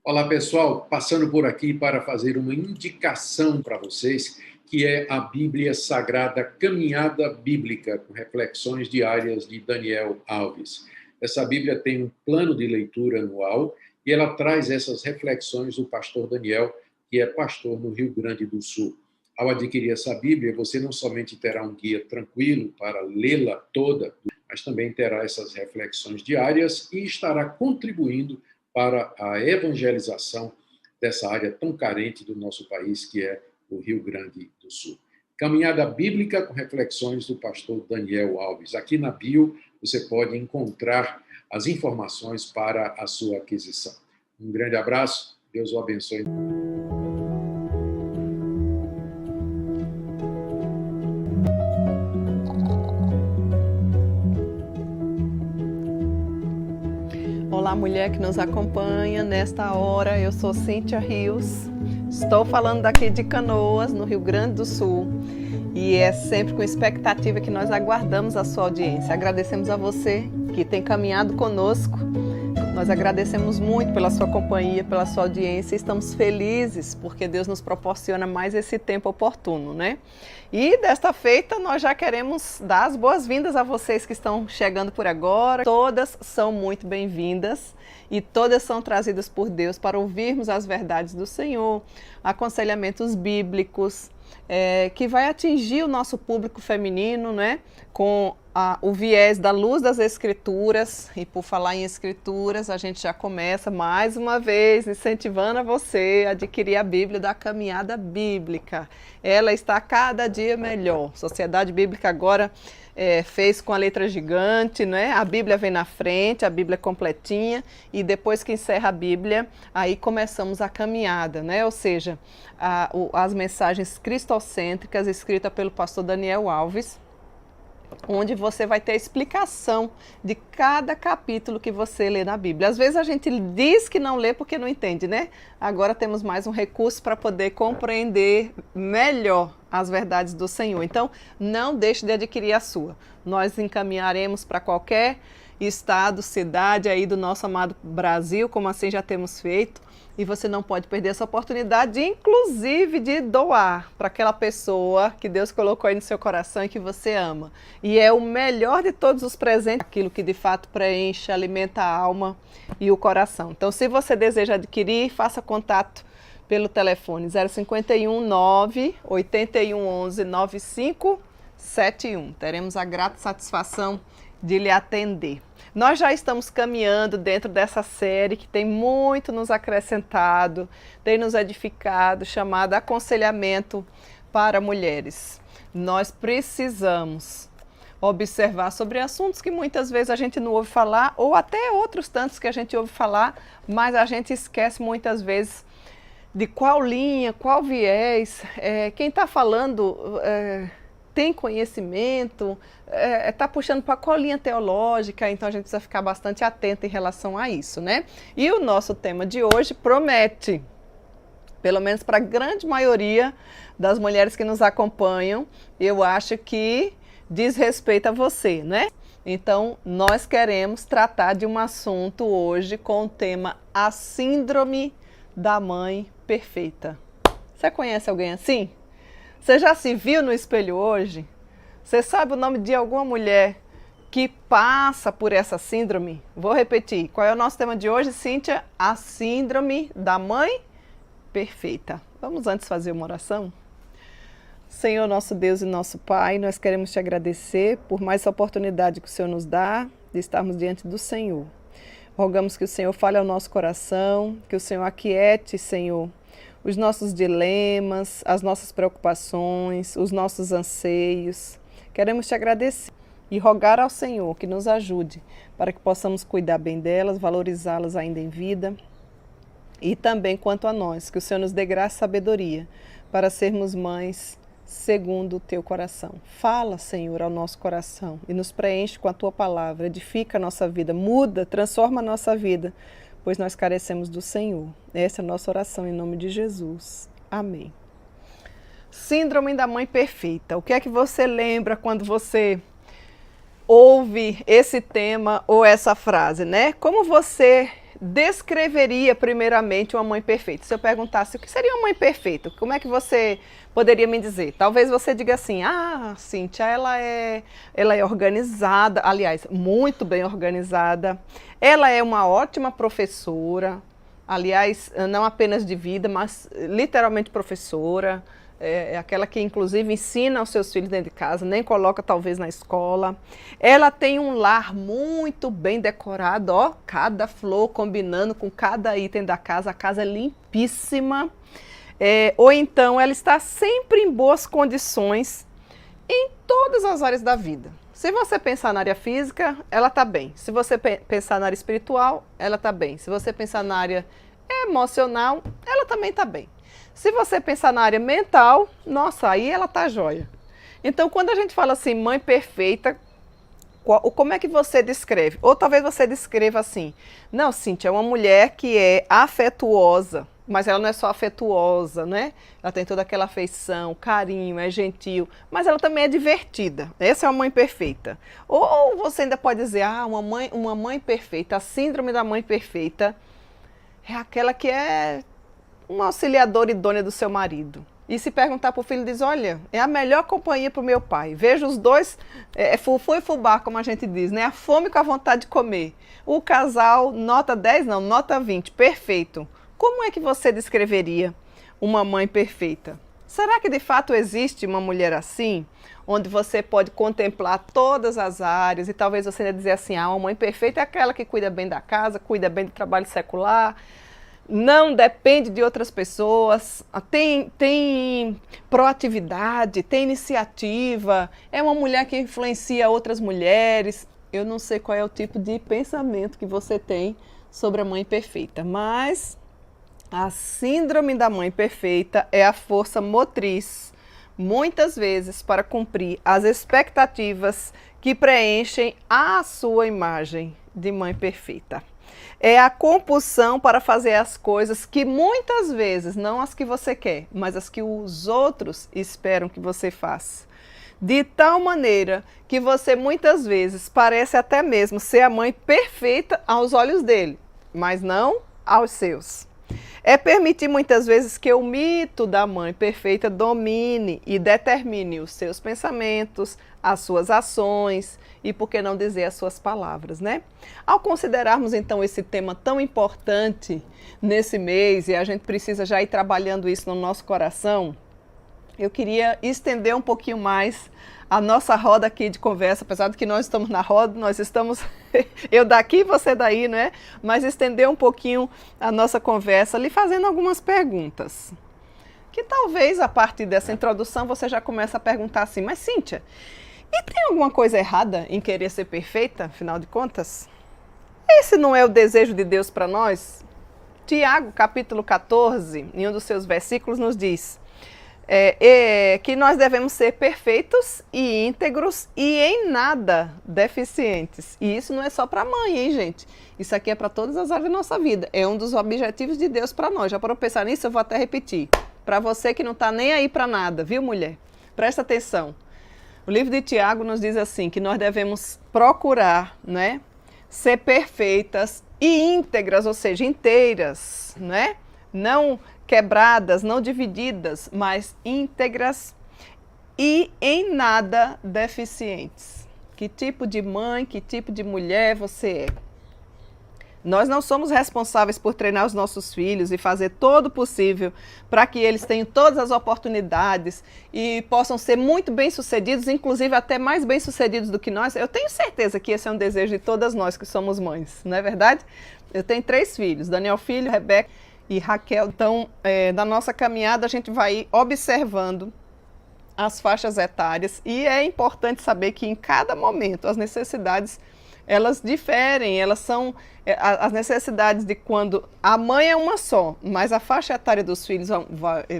Olá, pessoal, passando por aqui para fazer uma indicação para vocês, que é a Bíblia Sagrada Caminhada Bíblica, com reflexões diárias de Daniel Alves. Essa Bíblia tem um plano de leitura anual e ela traz essas reflexões do pastor Daniel, que é pastor no Rio Grande do Sul. Ao adquirir essa Bíblia, você não somente terá um guia tranquilo para lê-la toda, mas também terá essas reflexões diárias e estará contribuindo para a evangelização dessa área tão carente do nosso país, que é o Rio Grande do Sul. Caminhada Bíblica com reflexões do pastor Daniel Alves. Aqui na bio você pode encontrar as informações para a sua aquisição. Um grande abraço, Deus o abençoe. Olá, mulher que nos acompanha nesta hora, eu sou Cíntia Rios, estou falando daqui de Canoas, no Rio Grande do Sul, e é sempre com expectativa que nós aguardamos a sua audiência. Agradecemos a você que tem caminhado conosco, nós agradecemos muito pela sua companhia, pela sua audiência, e estamos felizes porque Deus nos proporciona mais esse tempo oportuno, né? E desta feita nós já queremos dar as boas-vindas a vocês que estão chegando por agora. Todas são muito bem-vindas e todas são trazidas por Deus para ouvirmos as verdades do Senhor, aconselhamentos bíblicos, que vai atingir o nosso público feminino, né? Com o viés da luz das Escrituras. E por falar em Escrituras, a gente já começa mais uma vez incentivando a você a adquirir a Bíblia da Caminhada Bíblica. Ela está cada dia melhor. Sociedade Bíblica agora fez com a letra gigante, né? A Bíblia vem na frente, a Bíblia completinha, e depois que encerra a Bíblia, aí começamos a caminhada, né? Ou seja, as mensagens cristocêntricas escritas pelo pastor Daniel Alves, onde você vai ter a explicação de cada capítulo que você lê na Bíblia. Às vezes a gente diz que não lê porque não entende, né? Agora temos mais um recurso para poder compreender melhor as verdades do Senhor. Então, não deixe de adquirir a sua. Nós encaminharemos para qualquer estado, cidade aí do nosso amado Brasil, como assim já temos feito. E você não pode perder essa oportunidade, inclusive de doar para aquela pessoa que Deus colocou aí no seu coração e que você ama. E é o melhor de todos os presentes, aquilo que de fato preenche, alimenta a alma e o coração. Então, se você deseja adquirir, faça contato pelo telefone 051 9 81 11 9571. Teremos a grata satisfação de lhe atender. Nós já estamos caminhando dentro dessa série que tem muito nos acrescentado, tem nos edificado, chamada Aconselhamento para Mulheres. Nós precisamos observar sobre assuntos que muitas vezes a gente não ouve falar, ou até outros tantos que a gente ouve falar, mas a gente esquece muitas vezes de qual linha, qual viés, quem está falando tem conhecimento, está puxando para qual linha teológica, então a gente precisa ficar bastante atento em relação a isso, né? E o nosso tema de hoje promete, pelo menos para a grande maioria das mulheres que nos acompanham, eu acho que diz respeito a você, né? Então, nós queremos tratar de um assunto hoje com o tema A Síndrome da Mãe Perfeita. Você conhece alguém assim? Você já se viu no espelho hoje? Você sabe o nome de alguma mulher que passa por essa síndrome? Vou repetir. Qual é o nosso tema de hoje, Cíntia? A Síndrome da Mãe Perfeita. Vamos antes fazer uma oração? Senhor, nosso Deus e nosso Pai, nós queremos te agradecer por mais essa oportunidade que o Senhor nos dá de estarmos diante do Senhor. Rogamos que o Senhor fale ao nosso coração, que o Senhor aquiete, Senhor, os nossos dilemas, as nossas preocupações, os nossos anseios. Queremos te agradecer e rogar ao Senhor que nos ajude para que possamos cuidar bem delas, valorizá-las ainda em vida. E também quanto a nós, que o Senhor nos dê graça e sabedoria para sermos mães segundo o teu coração. Fala, Senhor, ao nosso coração e nos preenche com a tua palavra, edifica a nossa vida, muda, transforma a nossa vida, pois nós carecemos do Senhor. Essa é a nossa oração em nome de Jesus. Amém. Síndrome da Mãe Perfeita. O que é que você lembra quando você ouve esse tema ou essa frase, né? Como você descreveria primeiramente uma mãe perfeita? Se eu perguntasse o que seria uma mãe perfeita, como é que você poderia me dizer? Talvez você diga assim, Cíntia, ela é organizada, aliás, muito bem organizada, ela é uma ótima professora, aliás, não apenas de vida, mas literalmente professora, é aquela que inclusive ensina aos seus filhos dentro de casa, nem coloca talvez na escola. Ela tem um lar muito bem decorado, ó, cada flor combinando com cada item da casa, a casa é limpíssima. Ou então ela está sempre em boas condições em todas as áreas da vida. Se você pensar na área física, ela está bem. Se você pensar na área espiritual, ela está bem. Se você pensar na área emocional, ela também está bem. Se você pensar na área mental, nossa, aí ela tá jóia. Então, quando a gente fala assim, mãe perfeita, como é que você descreve? Ou talvez você descreva assim, não, Cíntia, é uma mulher que é afetuosa, mas ela não é só afetuosa, né? Ela tem toda aquela afeição, carinho, é gentil, mas ela também é divertida. Essa é uma mãe perfeita. Ou você ainda pode dizer, uma mãe perfeita, a síndrome da mãe perfeita é aquela que é uma auxiliadora idônea do seu marido. E se perguntar para o filho, diz, olha, é a melhor companhia para o meu pai. Veja os dois, fufu e fubá, como a gente diz, né? A fome com a vontade de comer. O casal, nota 10 não, nota 20, perfeito. Como é que você descreveria uma mãe perfeita? Será que de fato existe uma mulher assim? Onde você pode contemplar todas as áreas e talvez você ainda dizer assim, uma mãe perfeita é aquela que cuida bem da casa, cuida bem do trabalho secular, não depende de outras pessoas, tem proatividade, tem iniciativa, é uma mulher que influencia outras mulheres. Eu não sei qual é o tipo de pensamento que você tem sobre a mãe perfeita, mas a síndrome da mãe perfeita é a força motriz, muitas vezes, para cumprir as expectativas que preenchem a sua imagem de mãe perfeita. É a compulsão para fazer as coisas que muitas vezes, não as que você quer, mas as que os outros esperam que você faça. De tal maneira que você muitas vezes parece até mesmo ser a mãe perfeita aos olhos dele, mas não aos seus. É permitir muitas vezes que o mito da mãe perfeita domine e determine os seus pensamentos, as suas ações e, por que não dizer, as suas palavras, né? Ao considerarmos então esse tema tão importante nesse mês e a gente precisa já ir trabalhando isso no nosso coração, eu queria estender um pouquinho mais a nossa roda aqui de conversa, apesar de que nós estamos na roda, nós estamos, eu daqui, você daí, né? Mas estender um pouquinho a nossa conversa, lhe fazendo algumas perguntas. Que talvez a partir dessa introdução você já comece a perguntar assim, mas Cíntia, e tem alguma coisa errada em querer ser perfeita, afinal de contas? Esse não é o desejo de Deus para nós? Tiago, capítulo 14, em um dos seus versículos, nos diz que nós devemos ser perfeitos e íntegros e em nada deficientes. E isso não é só para a mãe, hein, gente? Isso aqui é para todas as áreas da nossa vida. É um dos objetivos de Deus para nós. Já para pensar nisso, eu vou até repetir. Para você que não está nem aí para nada, viu, mulher? Presta atenção. O livro de Tiago nos diz assim, que nós devemos procurar, né, ser perfeitas e íntegras, ou seja, inteiras, né? Não quebradas, não divididas, mas íntegras e em nada deficientes. Que tipo de mãe, que tipo de mulher você é? Nós não somos responsáveis por treinar os nossos filhos e fazer todo o possível para que eles tenham todas as oportunidades e possam ser muito bem-sucedidos, inclusive até mais bem-sucedidos do que nós. Eu tenho certeza que esse é um desejo de todas nós que somos mães, não é verdade? Eu tenho 3 filhos, Daniel Filho, Rebeca e Raquel. Então, na nossa caminhada, a gente vai observando as faixas etárias e é importante saber que em cada momento as necessidades, elas diferem, elas são as necessidades de quando a mãe é uma só, mas a faixa etária dos filhos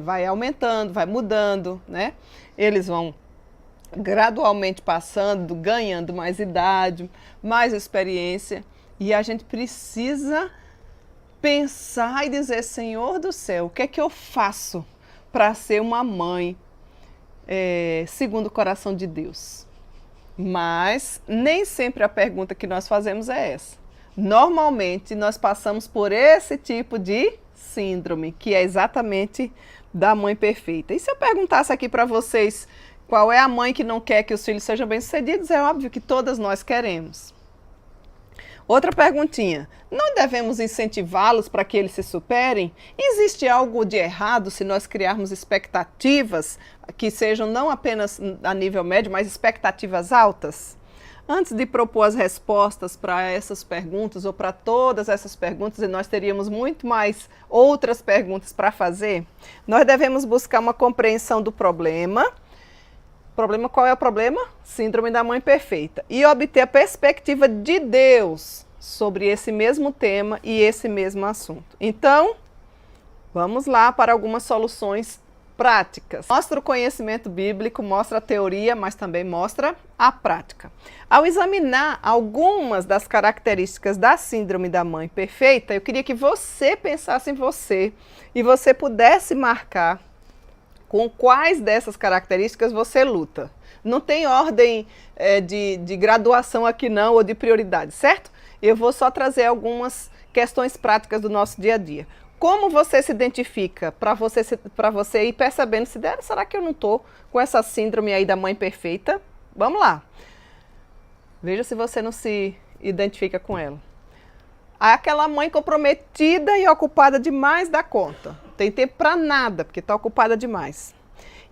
vai aumentando, vai mudando, né? Eles vão gradualmente passando, ganhando mais idade, mais experiência e a gente precisa pensar e dizer, Senhor do céu, o que é que eu faço para ser uma mãe segundo o coração de Deus? Mas nem sempre a pergunta que nós fazemos é essa. Normalmente, nós passamos por esse tipo de síndrome, que é exatamente da mãe perfeita. E se eu perguntasse aqui para vocês qual é a mãe que não quer que os filhos sejam bem-sucedidos, é óbvio que todas nós queremos. Outra perguntinha, não devemos incentivá-los para que eles se superem? Existe algo de errado se nós criarmos expectativas que sejam não apenas a nível médio, mas expectativas altas? Antes de propor as respostas para essas perguntas ou para todas essas perguntas, e nós teríamos muito mais outras perguntas para fazer, nós devemos buscar uma compreensão do problema. Qual é o problema? Síndrome da mãe perfeita. E obter a perspectiva de Deus sobre esse mesmo tema e esse mesmo assunto. Então, vamos lá para algumas soluções práticas. Mostra o conhecimento bíblico, mostra a teoria, mas também mostra a prática. Ao examinar algumas das características da síndrome da mãe perfeita, eu queria que você pensasse em você e você pudesse marcar com quais dessas características você luta. Não tem ordem de graduação aqui não, ou de prioridade, certo? Eu vou só trazer algumas questões práticas do nosso dia a dia. Como você se identifica para você ir percebendo se será que eu não estou com essa síndrome aí da mãe perfeita? Vamos lá. Veja se você não se identifica com ela. Aquela mãe comprometida e ocupada demais da conta. Tem tempo para nada, porque está ocupada demais.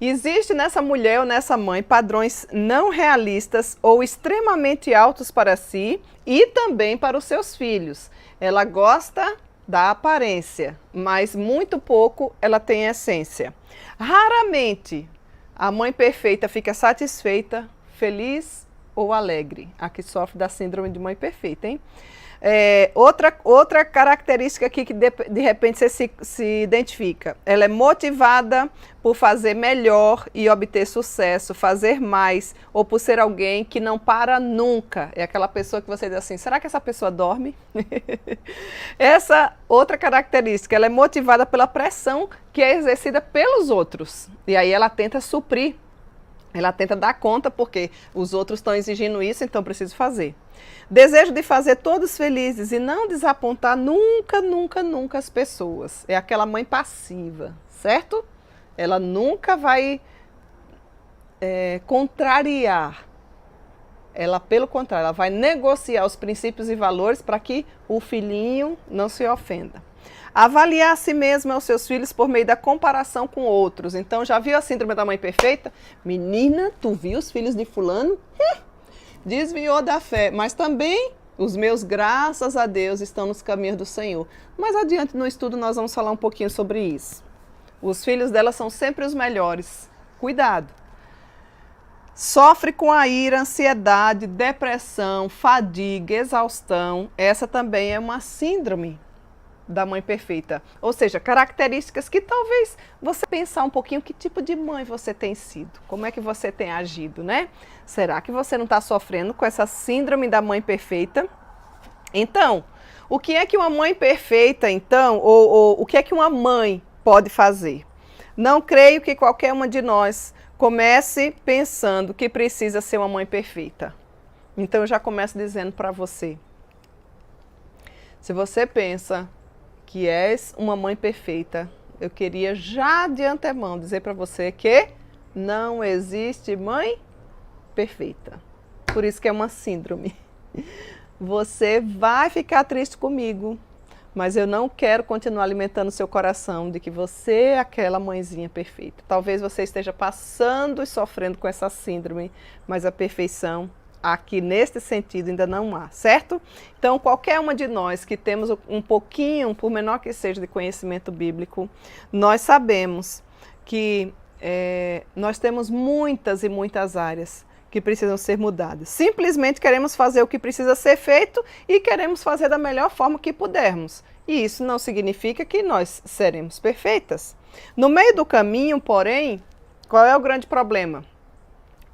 Existe nessa mulher ou nessa mãe padrões não realistas ou extremamente altos para si e também para os seus filhos. Ela gosta da aparência, mas muito pouco ela tem essência. Raramente a mãe perfeita fica satisfeita, feliz ou alegre. A que sofre da síndrome de mãe perfeita, hein? Outra característica aqui que de repente você se identifica. Ela é motivada por fazer melhor e obter sucesso, fazer mais, ou por ser alguém que não para nunca. É aquela pessoa que você diz assim, será que essa pessoa dorme? Essa outra característica, ela é motivada pela pressão que é exercida pelos outros. E aí ela tenta suprir, ela tenta dar conta porque os outros estão exigindo isso, então preciso fazer. Desejo de fazer todos felizes e não desapontar nunca, nunca, nunca as pessoas. É aquela mãe passiva, certo? Ela nunca vai contrariar. Ela, pelo contrário, ela vai negociar os princípios e valores para que o filhinho não se ofenda. Avaliar a si mesma e os seus filhos por meio da comparação com outros. Então, já viu a síndrome da mãe perfeita? Menina, tu viu os filhos de fulano? Desviou da fé, mas também os meus, graças a Deus, estão nos caminhos do Senhor. Mais adiante no estudo nós vamos falar um pouquinho sobre isso. Os filhos dela são sempre os melhores. Cuidado. Sofre com a ira, ansiedade, depressão, fadiga, exaustão. Essa também é uma síndrome da mãe perfeita. Ou seja, características que talvez você pensar um pouquinho que tipo de mãe você tem sido, como é que você tem agido, né? Será que você não está sofrendo com essa síndrome da mãe perfeita? Então, o que é que uma mãe perfeita, então, ou o que é que uma mãe pode fazer? Não creio que qualquer uma de nós comece pensando que precisa ser uma mãe perfeita. Então, eu já começo dizendo para você, se você pensa que és uma mãe perfeita, eu queria já de antemão dizer para você que não existe mãe perfeita. Por isso que é uma síndrome. Você vai ficar triste comigo, mas eu não quero continuar alimentando seu coração de que você é aquela mãezinha perfeita. Talvez você esteja passando e sofrendo com essa síndrome, mas a perfeição aqui neste sentido ainda não há, certo? Então, qualquer uma de nós que temos um pouquinho, por menor que seja, de conhecimento bíblico, nós sabemos que nós temos muitas e muitas áreas que precisam ser mudadas. Simplesmente queremos fazer o que precisa ser feito e queremos fazer da melhor forma que pudermos. E isso não significa que nós seremos perfeitas. No meio do caminho, porém, qual é o grande problema?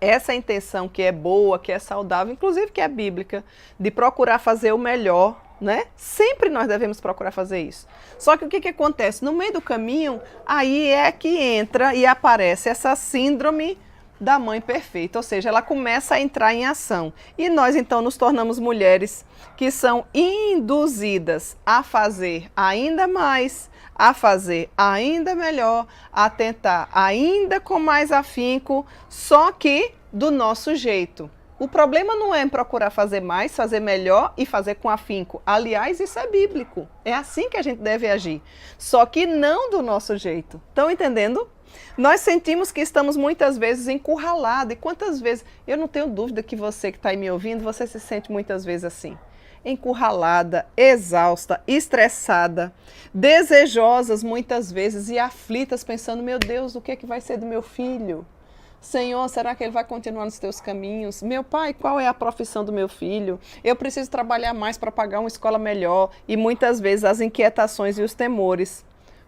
Essa intenção que é boa, que é saudável, inclusive que é bíblica, de procurar fazer o melhor, né? Sempre nós devemos procurar fazer isso. Só que o que acontece? No meio do caminho, aí é que entra e aparece essa síndrome da mãe perfeita, ou seja, ela começa a entrar em ação. E nós então nos tornamos mulheres que são induzidas a fazer ainda mais, a fazer ainda melhor, a tentar ainda com mais afinco, só que do nosso jeito. O problema não é procurar fazer mais, fazer melhor e fazer com afinco. Aliás, isso é bíblico. É assim que a gente deve agir. Só que não do nosso jeito. Estão entendendo? Nós sentimos que estamos muitas vezes encurralados. E quantas vezes? Eu não tenho dúvida que você que está aí me ouvindo, você se sente muitas vezes assim. Encurralada, exausta, estressada, desejosas muitas vezes e aflitas, pensando, meu Deus, o que é que vai ser do meu filho? Senhor, será que ele vai continuar nos teus caminhos? Meu pai, qual é a profissão do meu filho? Eu preciso trabalhar mais para pagar uma escola melhor. E muitas vezes as inquietações e os temores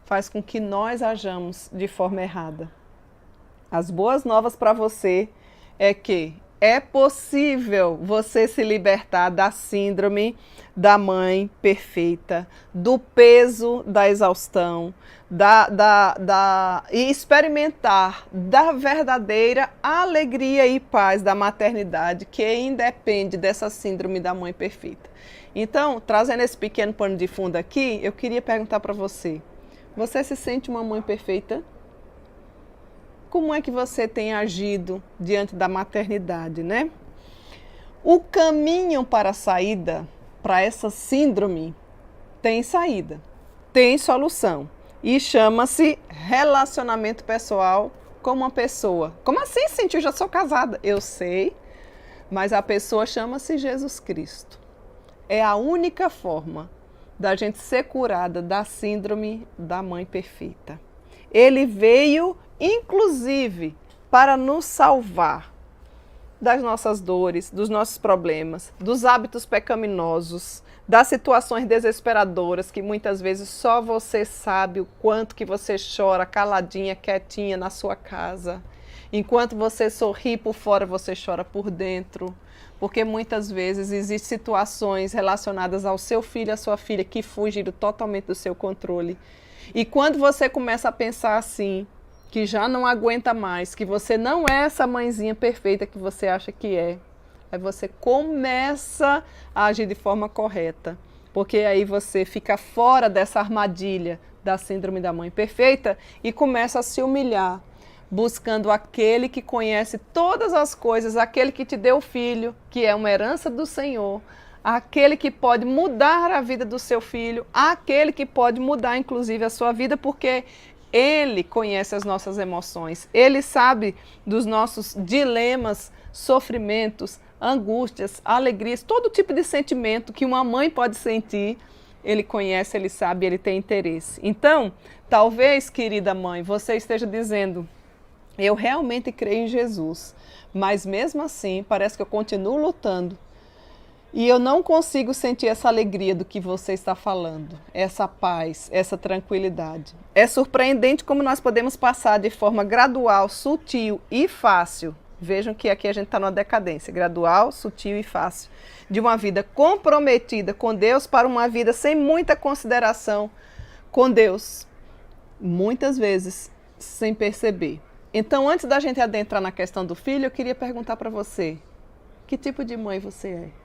faz com que nós hajamos de forma errada. As boas novas para você é que é possível você se libertar da síndrome da mãe perfeita, do peso da exaustão, e experimentar da verdadeira alegria e paz da maternidade que independe dessa síndrome da mãe perfeita. Então, trazendo esse pequeno pano de fundo aqui, eu queria perguntar para você, você se sente uma mãe perfeita? Como é que você tem agido diante da maternidade, né? O caminho para a saída, para essa síndrome, tem saída, tem solução. E chama-se relacionamento pessoal com uma pessoa. Como assim, Cintia? Eu já sou casada. Eu sei, mas a pessoa chama-se Jesus Cristo. É a única forma da gente ser curada da síndrome da mãe perfeita. Ele veio, inclusive, para nos salvar das nossas dores, dos nossos problemas, dos hábitos pecaminosos, das situações desesperadoras que muitas vezes só você sabe o quanto que você chora caladinha, quietinha na sua casa. Enquanto você sorri por fora, você chora por dentro. Porque muitas vezes existem situações relacionadas ao seu filho, à sua filha, que fugiram totalmente do seu controle. E quando você começa a pensar assim, que já não aguenta mais, que você não é essa mãezinha perfeita que você acha que é, aí você começa a agir de forma correta. Porque aí você fica fora dessa armadilha da síndrome da mãe perfeita e começa a se humilhar, buscando aquele que conhece todas as coisas, aquele que te deu o filho, que é uma herança do Senhor, aquele que pode mudar a vida do seu filho, aquele que pode mudar inclusive a sua vida, porque ele conhece as nossas emoções, ele sabe dos nossos dilemas, sofrimentos, angústias, alegrias, todo tipo de sentimento que uma mãe pode sentir, ele conhece, ele sabe, ele tem interesse. Então, talvez, querida mãe, você esteja dizendo, eu realmente creio em Jesus, mas mesmo assim parece que eu continuo lutando e eu não consigo sentir essa alegria do que você está falando, essa paz, essa tranquilidade. É surpreendente como nós podemos passar de forma gradual, sutil e fácil. Vejam que aqui a gente está numa decadência, gradual, sutil e fácil, de uma vida comprometida com Deus para uma vida sem muita consideração com Deus, muitas vezes sem perceber. Então, antes da gente adentrar na questão do filho, eu queria perguntar para você, que tipo de mãe você é?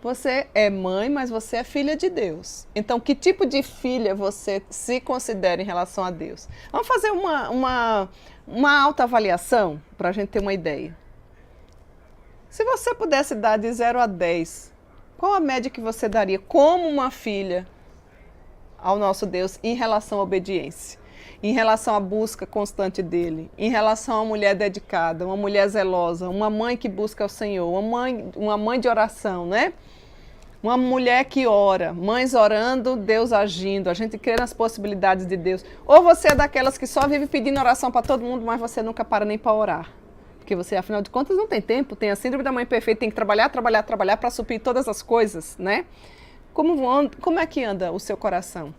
Você é mãe, mas você é filha de Deus. Então, que tipo de filha você se considera em relação a Deus? Vamos fazer uma autoavaliação para a gente ter uma ideia. Se você pudesse dar de 0 a 10, qual a média que você daria como uma filha ao nosso Deus em relação à obediência? Em relação à busca constante dele, em relação a uma mulher dedicada, uma mulher zelosa, uma mãe que busca o Senhor, uma mãe de oração, né? Uma mulher que ora, mães orando, Deus agindo, a gente crê nas possibilidades de Deus. Ou você é daquelas que só vive pedindo oração para todo mundo, mas você nunca para nem para orar. Porque você, afinal de contas, não tem tempo, tem a síndrome da mãe perfeita, tem que trabalhar para suprir todas as coisas, né? Como é que anda o seu coração?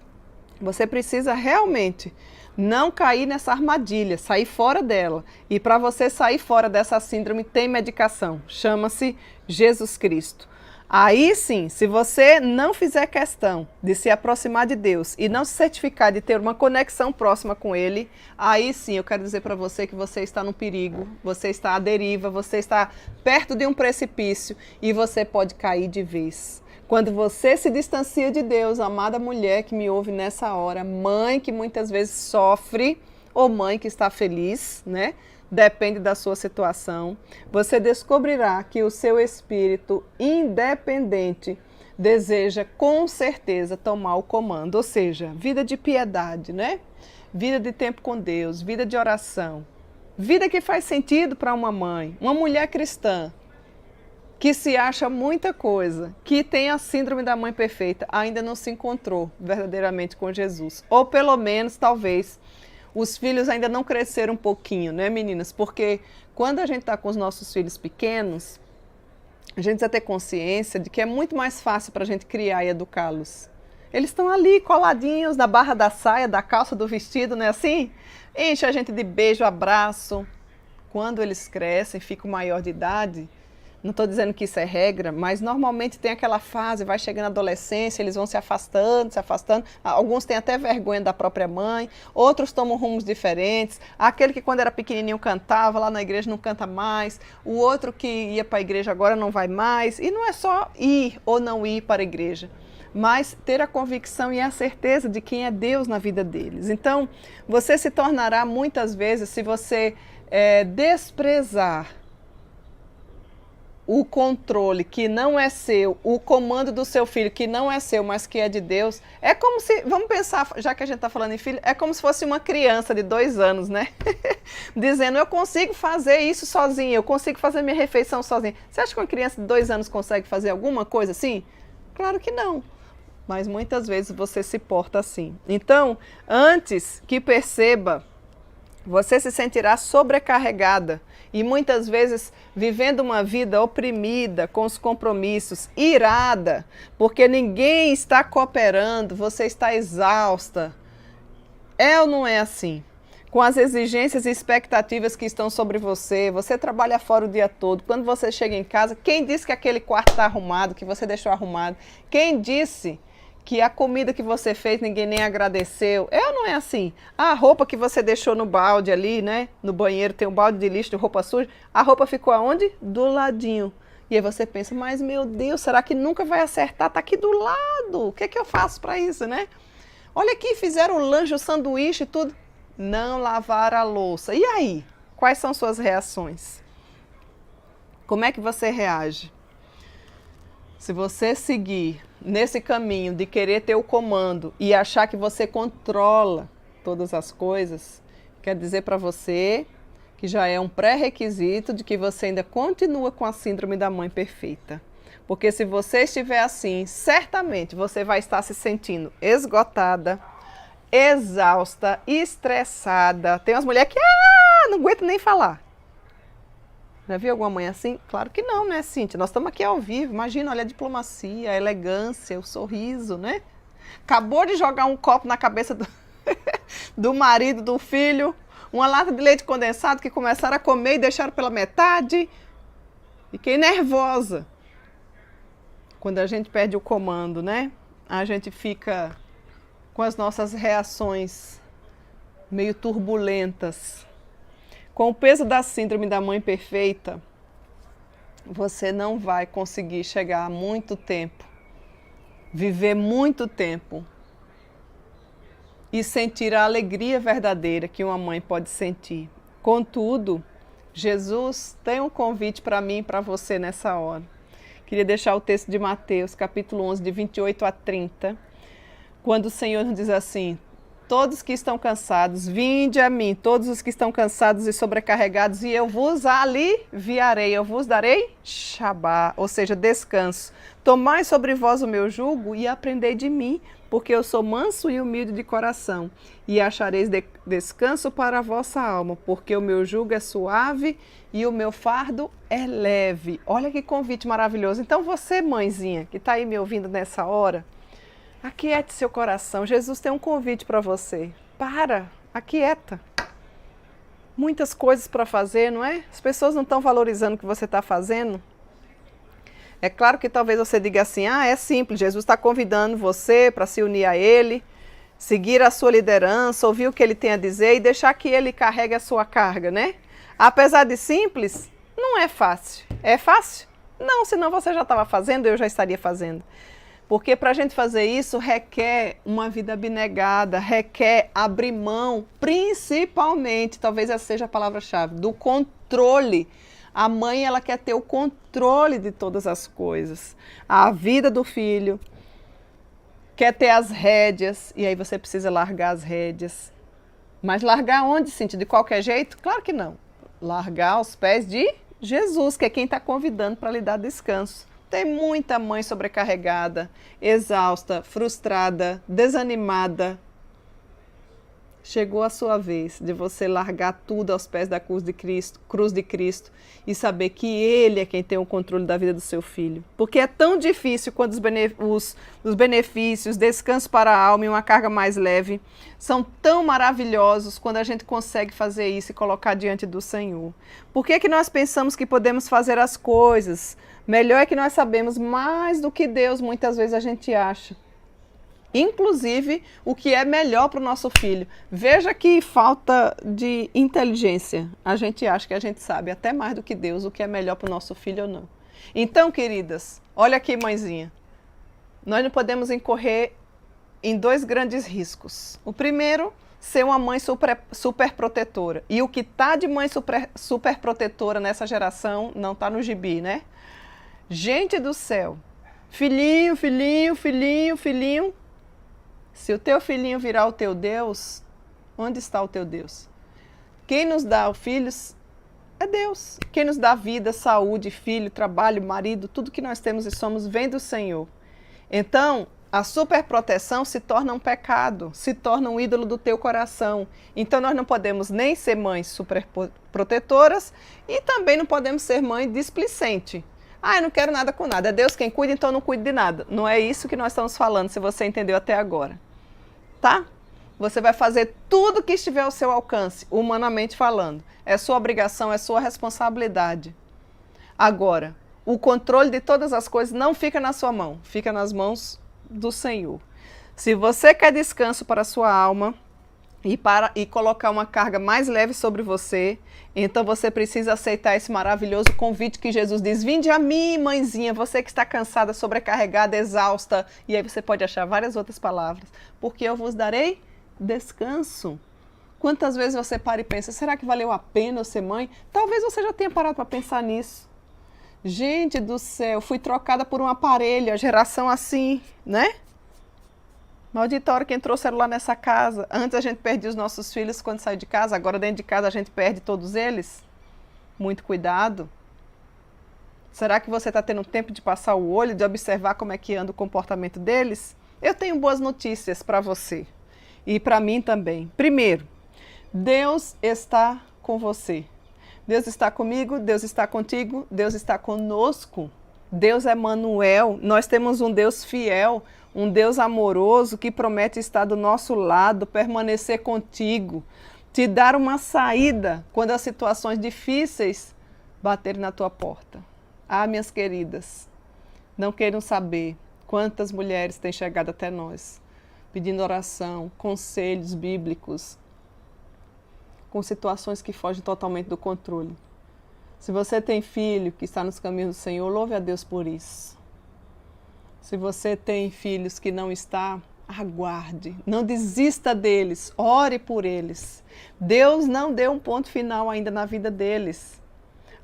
Você precisa realmente não cair nessa armadilha, sair fora dela. E para você sair fora dessa síndrome, tem medicação. Chama-se Jesus Cristo. Aí sim, se você não fizer questão de se aproximar de Deus e não se certificar de ter uma conexão próxima com Ele, aí sim eu quero dizer para você que você está no perigo, você está à deriva, você está perto de um precipício e você pode cair de vez. Quando você se distancia de Deus, amada mulher que me ouve nessa hora, mãe que muitas vezes sofre ou mãe que está feliz, né? Depende da sua situação, você descobrirá que o seu espírito independente deseja com certeza tomar o comando, ou seja, vida de piedade, né? Vida de tempo com Deus, vida de oração, vida que faz sentido para uma mãe, uma mulher cristã, que se acha muita coisa, que tem a síndrome da mãe perfeita, ainda não se encontrou verdadeiramente com Jesus, ou pelo menos, talvez, os filhos ainda não cresceram um pouquinho, né, meninas? Porque quando a gente está com os nossos filhos pequenos, a gente precisa ter consciência de que é muito mais fácil para a gente criar e educá-los. Eles estão ali coladinhos na barra da saia, da calça, do vestido, não é assim? Enche a gente de beijo, abraço. Quando eles crescem, ficam maior de idade, não estou dizendo que isso é regra, mas normalmente tem aquela fase, vai chegando a adolescência, eles vão se afastando, se afastando. Alguns têm até vergonha da própria mãe, outros tomam rumos diferentes. Aquele que quando era pequenininho cantava, lá na igreja não canta mais. O outro que ia para a igreja agora não vai mais. E não é só ir ou não ir para a igreja, mas ter a convicção e a certeza de quem é Deus na vida deles. Então, você se tornará muitas vezes, se você desprezar o controle que não é seu, o comando do seu filho que não é seu, mas que é de Deus, é como se, vamos pensar, já que a gente está falando em filho, é como se fosse uma criança de 2 anos, né? Dizendo, eu consigo fazer isso sozinha, eu consigo fazer minha refeição sozinha. Você acha que uma criança de 2 anos consegue fazer alguma coisa assim? Claro que não. Mas muitas vezes você se porta assim. Então, antes que perceba, você se sentirá sobrecarregada e muitas vezes vivendo uma vida oprimida com os compromissos, irada, porque ninguém está cooperando, você está exausta. É ou não é assim? Com as exigências e expectativas que estão sobre você, você trabalha fora o dia todo, quando você chega em casa, quem disse que aquele quarto está arrumado, que você deixou arrumado? Quem disse que a comida que você fez ninguém nem agradeceu? É ou não é assim? A roupa que você deixou no balde ali, né? No banheiro tem um balde de lixo de roupa suja. A roupa ficou aonde? Do ladinho. E aí você pensa, mas meu Deus, será que nunca vai acertar? Tá aqui do lado. O que é que eu faço para isso, né? Olha aqui, fizeram o lanche, o sanduíche e tudo. Não lavaram a louça. E aí? Quais são suas reações? Como é que você reage? Se você seguir nesse caminho de querer ter o comando e achar que você controla todas as coisas, quer dizer para você que já é um pré-requisito de que você ainda continua com a síndrome da mãe perfeita. Porque se você estiver assim, certamente você vai estar se sentindo esgotada, exausta, estressada. Tem umas mulheres que não aguentam nem falar. Já viu alguma mãe assim? Claro que não, né, Cíntia? Nós estamos aqui ao vivo. Imagina, olha a diplomacia, a elegância, o sorriso, né? Acabou de jogar um copo na cabeça do marido, do filho, uma lata de leite condensado que começaram a comer e deixaram pela metade. Fiquei nervosa. Quando a gente perde o comando, né? A gente fica com as nossas reações meio turbulentas. Com o peso da síndrome da mãe perfeita, você não vai conseguir chegar a muito tempo, viver muito tempo e sentir a alegria verdadeira que uma mãe pode sentir. Contudo, Jesus tem um convite para mim e para você nessa hora. Queria deixar o texto de Mateus, capítulo 11, de 28 a 30, quando o Senhor nos diz assim: todos que estão cansados, vinde a mim, todos os que estão cansados e sobrecarregados, e eu vos aliviarei, eu vos darei shabá, ou seja, descanso. Tomai sobre vós o meu jugo e aprendei de mim, porque eu sou manso e humilde de coração, e achareis descanso para a vossa alma, porque o meu jugo é suave e o meu fardo é leve. Olha que convite maravilhoso. Então você, mãezinha, que está aí me ouvindo nessa hora, aquiete seu coração. Jesus tem um convite para você. Aquieta. Muitas coisas para fazer, não é? As pessoas não estão valorizando o que você está fazendo. É claro que talvez você diga assim, é simples, Jesus está convidando você para se unir a Ele, seguir a sua liderança, ouvir o que Ele tem a dizer e deixar que Ele carregue a sua carga, né? Apesar de simples, não é fácil. É fácil? Não, senão você já estava fazendo, eu já estaria fazendo. Porque para a gente fazer isso requer uma vida abnegada, requer abrir mão, principalmente, talvez essa seja a palavra-chave, do controle. A mãe, ela quer ter o controle de todas as coisas. A vida do filho, quer ter as rédeas, e aí você precisa largar as rédeas. Mas largar onde, Cíntia? De qualquer jeito? Claro que não. Largar aos pés de Jesus, que é quem está convidando para lhe dar descanso. Tem muita mãe sobrecarregada, exausta, frustrada, desanimada. Chegou a sua vez de você largar tudo aos pés da cruz de Cristo e saber que Ele é quem tem o controle da vida do seu filho. Porque é tão difícil quando os benefícios, descanso para a alma e uma carga mais leve são tão maravilhosos quando a gente consegue fazer isso e colocar diante do Senhor. Por que nós pensamos que podemos fazer as coisas? Melhor é que nós sabemos mais do que Deus muitas vezes a gente acha. Inclusive, o que é melhor para o nosso filho. Veja que falta de inteligência. A gente acha que a gente sabe até mais do que Deus o que é melhor para o nosso filho ou não. Então, queridas, olha aqui, mãezinha. Nós não podemos incorrer em 2 grandes riscos. O primeiro, ser uma mãe super protetora. E o que está de mãe super protetora nessa geração não está no gibi, né? Gente do céu. Filhinho, filhinho, filhinho, filhinho. Se o teu filhinho virar o teu Deus, onde está o teu Deus? Quem nos dá filhos é Deus. Quem nos dá vida, saúde, filho, trabalho, marido, tudo que nós temos e somos vem do Senhor. Então, a superproteção se torna um pecado, se torna um ídolo do teu coração. Então, nós não podemos nem ser mães superprotetoras e também não podemos ser mãe displicente. Eu não quero nada com nada. É Deus quem cuida, então eu não cuido de nada. Não é isso que nós estamos falando, se você entendeu até agora. Tá? Você vai fazer tudo que estiver ao seu alcance, humanamente falando. É sua obrigação, é sua responsabilidade. Agora, o controle de todas as coisas não fica na sua mão, fica nas mãos do Senhor. Se você quer descanso para a sua alma e colocar uma carga mais leve sobre você, então você precisa aceitar esse maravilhoso convite que Jesus diz: vinde a mim, mãezinha, você que está cansada, sobrecarregada, exausta, e aí você pode achar várias outras palavras, porque eu vos darei descanso. Quantas vezes você para e pensa, será que valeu a pena eu ser mãe? Talvez você já tenha parado para pensar nisso. Gente do céu, fui trocada por um aparelho, a geração assim, né? Maldita hora que entrou o celular nessa casa. Antes a gente perdia os nossos filhos quando saiu de casa, agora dentro de casa a gente perde todos eles. Muito cuidado. Será que você está tendo tempo de passar o olho, de observar como é que anda o comportamento deles? Eu tenho boas notícias para você e para mim também. Primeiro, Deus está com você. Deus está comigo, Deus está contigo, Deus está conosco. Deus é Emanuel, nós temos um Deus fiel, um Deus amoroso que promete estar do nosso lado, permanecer contigo, te dar uma saída quando as situações difíceis baterem na tua porta. Minhas queridas, não queiram saber quantas mulheres têm chegado até nós, pedindo oração, conselhos bíblicos, com situações que fogem totalmente do controle. Se você tem filho que está nos caminhos do Senhor, louve a Deus por isso. Se você tem filhos que não está, aguarde, não desista deles, ore por eles. Deus não deu um ponto final ainda na vida deles.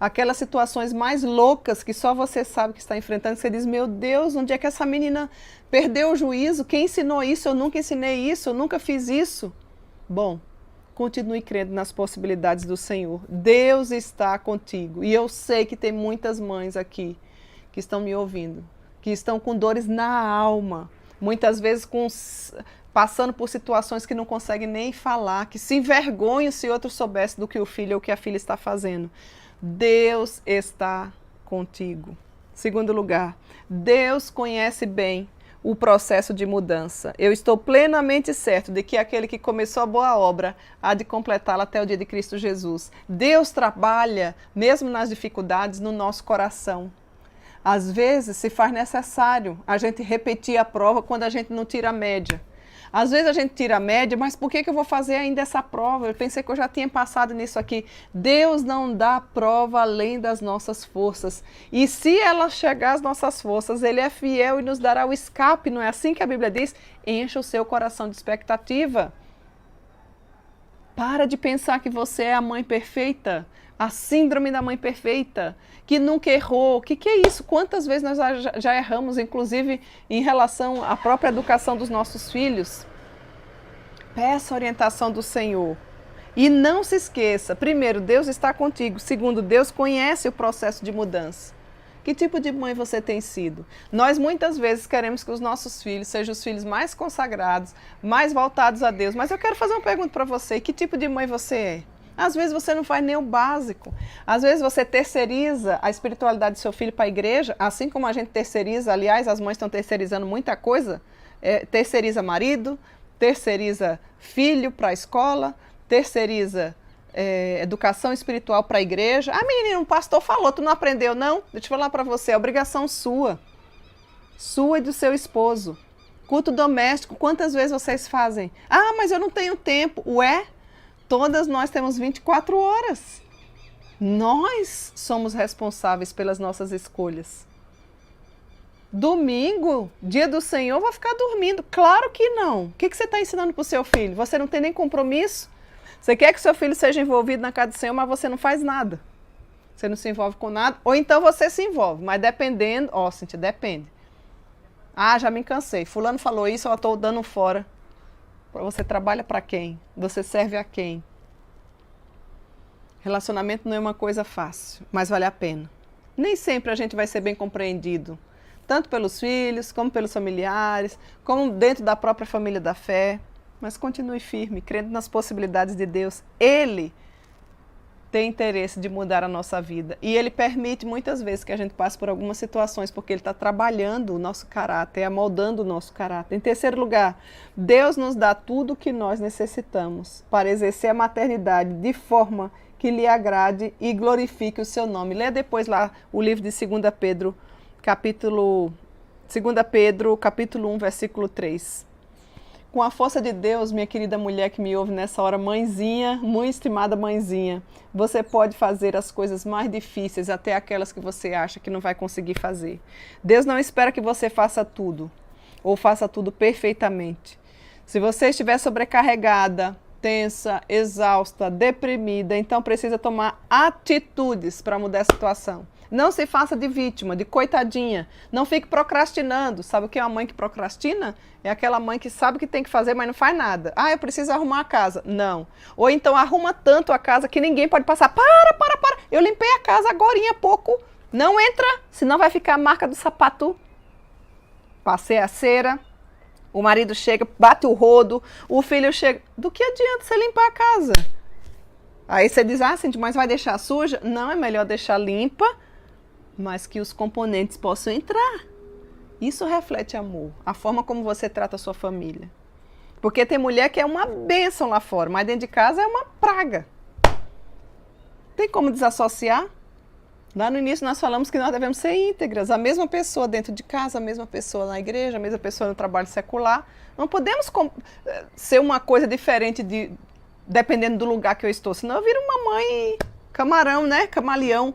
Aquelas situações mais loucas que só você sabe que está enfrentando, você diz, meu Deus, onde é que essa menina perdeu o juízo? Quem ensinou isso? Eu nunca ensinei isso, eu nunca fiz isso. Bom, continue crendo nas possibilidades do Senhor. Deus está contigo. E eu sei que tem muitas mães aqui que estão me ouvindo, que estão com dores na alma, muitas vezes passando por situações que não conseguem nem falar, que se envergonham se outro soubesse do que o filho ou que a filha está fazendo. Deus está contigo. Segundo lugar, Deus conhece bem o processo de mudança. Eu estou plenamente certo de que aquele que começou a boa obra há de completá-la até o dia de Cristo Jesus. Deus trabalha, mesmo nas dificuldades, no nosso coração. Às vezes se faz necessário a gente repetir a prova quando a gente não tira a média. Às vezes a gente tira a média, mas por que eu vou fazer ainda essa prova? Eu pensei que eu já tinha passado nisso aqui. Deus não dá prova além das nossas forças. E se ela chegar às nossas forças, Ele é fiel e nos dará o escape. Não é assim que a Bíblia diz? Encha o seu coração de expectativa. Para de pensar que você é a mãe perfeita, a síndrome da mãe perfeita, que nunca errou. O que é isso? Quantas vezes nós já erramos, inclusive em relação à própria educação dos nossos filhos? Peça a orientação do Senhor. E não se esqueça, primeiro, Deus está contigo. Segundo, Deus conhece o processo de mudança. Que tipo de mãe você tem sido? Nós muitas vezes queremos que os nossos filhos sejam os filhos mais consagrados, mais voltados a Deus. Mas eu quero fazer uma pergunta para você. Que tipo de mãe você é? Às vezes você não faz nem o básico. Às vezes você terceiriza a espiritualidade do seu filho para a igreja, assim como a gente terceiriza, aliás, as mães estão terceirizando muita coisa. Terceiriza marido, terceiriza filho para a escola, terceiriza educação espiritual para a igreja. Ah, menino, o pastor falou, tu não aprendeu, não? Deixa eu falar para você, é obrigação sua e do seu esposo. Culto doméstico, quantas vezes vocês fazem? Ah, mas eu não tenho tempo. Ué? Todas nós temos 24 horas. Nós somos responsáveis pelas nossas escolhas. Domingo, dia do Senhor, vou ficar dormindo. Claro que não. O que você está ensinando para o seu filho? Você não tem nem compromisso? Você quer que seu filho seja envolvido na casa do Senhor, mas você não faz nada. Você não se envolve com nada. Ou então você se envolve, mas dependendo... Cíntia, depende. Ah, já me cansei. Fulano falou isso, eu estou dando fora. Você trabalha para quem? Você serve a quem? Relacionamento não é uma coisa fácil, mas vale a pena. Nem sempre a gente vai ser bem compreendido, tanto pelos filhos, como pelos familiares, como dentro da própria família da fé. Mas continue firme, crendo nas possibilidades de Deus. Ele tem interesse de mudar a nossa vida. E Ele permite muitas vezes que a gente passe por algumas situações, porque Ele está trabalhando o nosso caráter, amoldando o nosso caráter. Em terceiro lugar, Deus nos dá tudo o que nós necessitamos para exercer a maternidade de forma que lhe agrade e glorifique o seu nome. Lê depois lá o livro de 2 Pedro, capítulo 1, versículo 3. Com a força de Deus, minha querida mulher que me ouve nessa hora, mãezinha, muito estimada mãezinha, você pode fazer as coisas mais difíceis, até aquelas que você acha que não vai conseguir fazer. Deus não espera que você faça tudo, ou faça tudo perfeitamente. Se você estiver sobrecarregada, tensa, exausta, deprimida, então precisa tomar atitudes para mudar a situação. Não se faça de vítima, de coitadinha. Não fique procrastinando. Sabe o que é uma mãe que procrastina? É aquela mãe que sabe o que tem que fazer, mas não faz nada. Ah, eu preciso arrumar a casa. Não. Ou então arruma tanto a casa que ninguém pode passar. Para. Eu limpei a casa agorinha há pouco. Não entra, senão vai ficar a marca do sapato. Passei a cera. O marido chega, bate o rodo. O filho chega. Do que adianta você limpar a casa? Aí você diz, Cíntia, mas vai deixar suja? Não, é melhor deixar limpa, mas que os componentes possam entrar. Isso reflete amor, a forma como você trata a sua família. Porque tem mulher que é uma bênção lá fora, mas dentro de casa é uma praga. Tem como desassociar? Lá no início nós falamos que nós devemos ser íntegras. A mesma pessoa dentro de casa, a mesma pessoa na igreja, a mesma pessoa no trabalho secular. Não podemos ser uma coisa diferente dependendo do lugar que eu estou. Senão eu viro uma mãe camarão, né? Camaleão.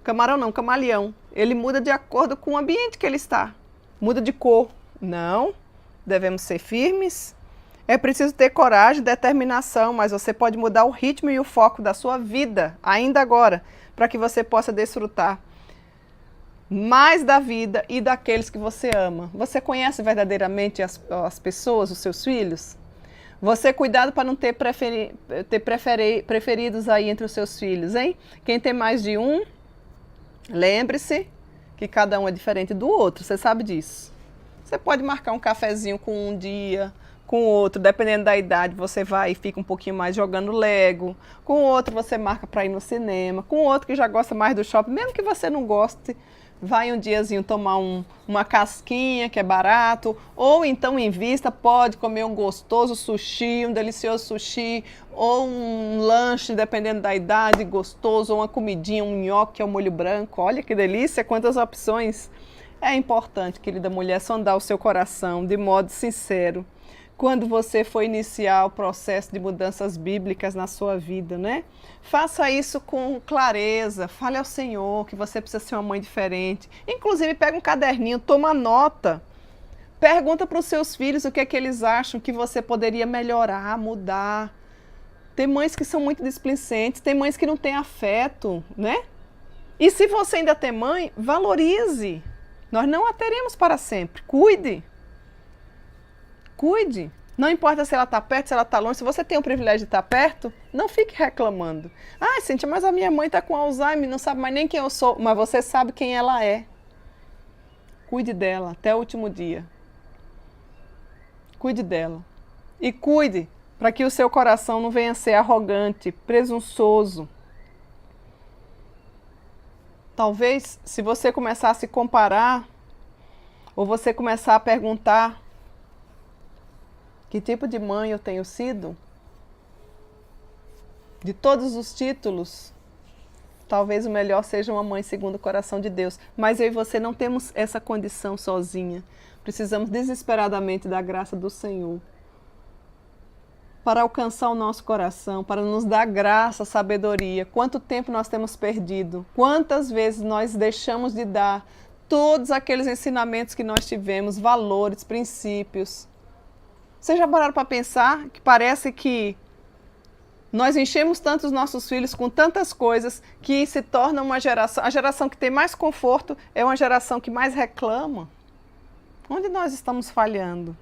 Camarão não, camaleão. Ele muda de acordo com o ambiente que ele está. Muda de cor. Não, devemos ser firmes. É preciso ter coragem, determinação, mas você pode mudar o ritmo e o foco da sua vida, ainda agora, para que você possa desfrutar mais da vida e daqueles que você ama. Você conhece verdadeiramente as pessoas, os seus filhos? Você, cuidado para não ter preferidos aí entre os seus filhos, hein? Quem tem mais de um, lembre-se que cada um é diferente do outro, você sabe disso. Você pode marcar um cafezinho com um dia, com outro, dependendo da idade, você vai e fica um pouquinho mais jogando Lego. Com outro você marca para ir no cinema, com outro que já gosta mais do shopping, mesmo que você não goste, Vai um diazinho tomar uma casquinha, que é barato, ou então invista, pode comer um gostoso sushi, um delicioso sushi, ou um lanche, dependendo da idade, gostoso, ou uma comidinha, um nhoque ao molho branco. Olha que delícia, quantas opções. É importante, querida mulher, sondar o seu coração de modo sincero, quando você for iniciar o processo de mudanças bíblicas na sua vida, né? Faça isso com clareza, fale ao Senhor que você precisa ser uma mãe diferente. Inclusive, pega um caderninho, toma nota, pergunta para os seus filhos o que é que eles acham que você poderia melhorar, mudar. Tem mães que são muito displicentes, tem mães que não têm afeto, né? E se você ainda tem mãe, valorize. Nós não a teremos para sempre. Cuide. Cuide. Não importa se ela está perto, se ela está longe. Se você tem o privilégio de estar perto, não fique reclamando. Ah, Cíntia, mas a minha mãe está com Alzheimer, não sabe mais nem quem eu sou. Mas você sabe quem ela é. Cuide dela até o último dia. Cuide dela. E cuide para que o seu coração não venha a ser arrogante, presunçoso. Talvez, se você começar a se comparar, ou você começar a perguntar que tipo de mãe eu tenho sido, de todos os títulos, talvez o melhor seja uma mãe segundo o coração de Deus. Mas eu e você não temos essa condição sozinha. Precisamos desesperadamente da graça do Senhor para alcançar o nosso coração, para nos dar graça, sabedoria. Quanto tempo nós temos perdido? Quantas vezes nós deixamos de dar todos aqueles ensinamentos que nós tivemos, valores, princípios? Vocês já pararam para pensar que parece que nós enchemos tanto os nossos filhos com tantas coisas que se torna uma geração, a geração que tem mais conforto é uma geração que mais reclama? Onde nós estamos falhando?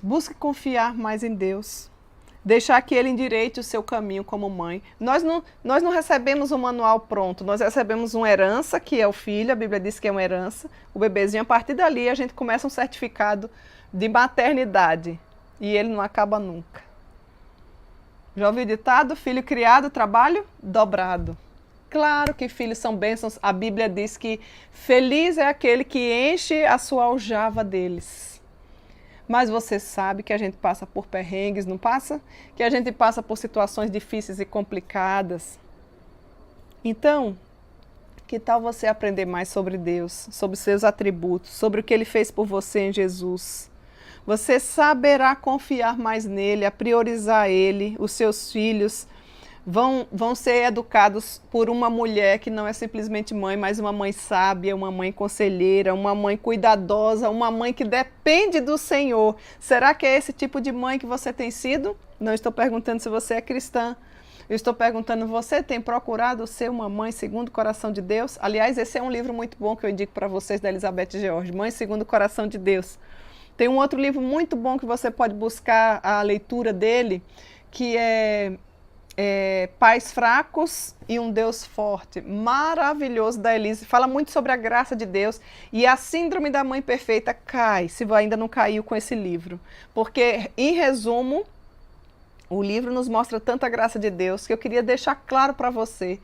Busque confiar mais em Deus. Deixar que Ele endireite o seu caminho como mãe. Nós não recebemos um manual pronto, nós recebemos uma herança, que é o filho, a Bíblia diz que é uma herança, o bebezinho, a partir dali a gente começa um certificado de maternidade e ele não acaba nunca. Já ouviu o ditado? Filho criado, trabalho dobrado. Claro que filhos são bênçãos, a Bíblia diz que feliz é aquele que enche a sua aljava deles. Mas você sabe que a gente passa por perrengues, não passa? Que a gente passa por situações difíceis e complicadas. Então, que tal você aprender mais sobre Deus, sobre seus atributos, sobre o que Ele fez por você em Jesus? Você saberá confiar mais nele, a priorizar ele, os seus filhos vão ser educados por uma mulher que não é simplesmente mãe, mas uma mãe sábia, uma mãe conselheira, uma mãe cuidadosa, uma mãe que depende do Senhor. Será que é esse tipo de mãe que você tem sido? Não estou perguntando se você é cristã. Eu estou perguntando, você tem procurado ser uma mãe segundo o coração de Deus? Aliás, esse é um livro muito bom que eu indico para vocês, da Elizabeth George, Mãe segundo o coração de Deus. Tem um outro livro muito bom que você pode buscar a leitura dele, que é Pais Fracos e um Deus Forte. Maravilhoso, da Elise. Fala muito sobre a graça de Deus. E a síndrome da mãe perfeita cai, se ainda não caiu com esse livro. Porque, em resumo, o livro nos mostra tanta graça de Deus que eu queria deixar claro para você